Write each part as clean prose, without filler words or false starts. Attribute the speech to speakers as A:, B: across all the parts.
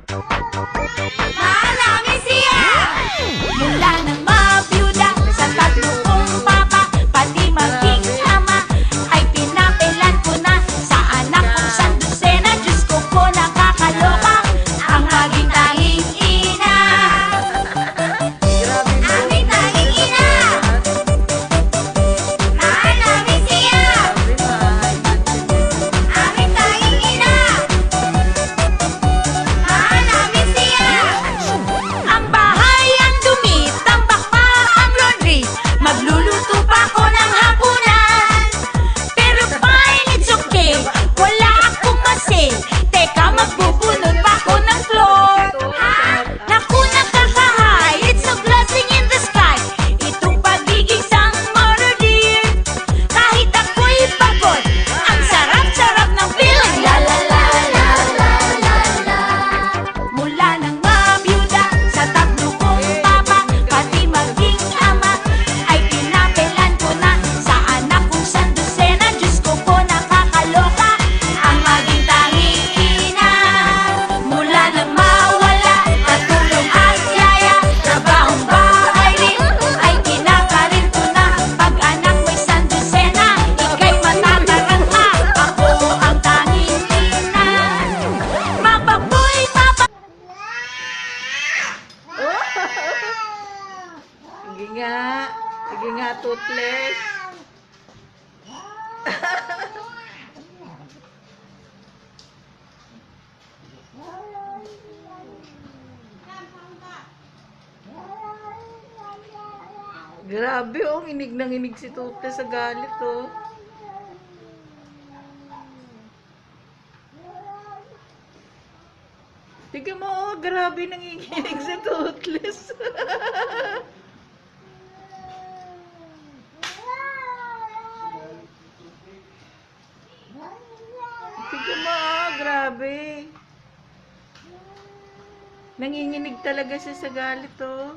A: Marami siya! Mula ng mabiyuda sa tatlong papa, pati maging ama, ay pinapilan ko na sa anak kong sandusena. Diyos ko po, nakakaloka ang maging tanging ina. Aming tanging ina! Marami siya! Aming tanging ina! Marami siya! Ang bahay ang dumi, tambak pa ang laundry, magluluto pa ako ng hapunan. Pero fine, it's okay, wala akong masin. Teka, magbubunot pa ako ng floor. Ha? Naku, nakakahay, it's a blessing in the sky. Itong pagiging sangmoro, dear. Kahit ako'y pagod, ang sarap-sarap ng feeling. La la la la la la la. Mula nang mabiyuda sa tatlo kong papa, pati maging ama, ay pinapilan ko na sa anak kong sandusena. Diyos ko po, nakakaloka ang maging tanging ina. Mula nang mawala, katulong at yaya, trabahong bahay rin, ay kinakarin ko na. Pag anak mo'y sandusena, ika'y matataranta, ako ang tanging ina. Mapaboy, papa.
B: Sige nga. Sige nga, toothless. Grabe, oh. Inig nang inig si toothless sa galit, oh. Tignan mo, oh. Grabe nanginginig si toothless. Tignan mo, oh. Grabe. Nanginginig talaga siya sa galit, oh.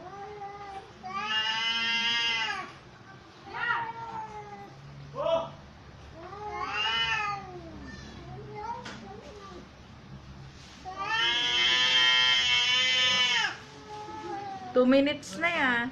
B: Two minutes na yan.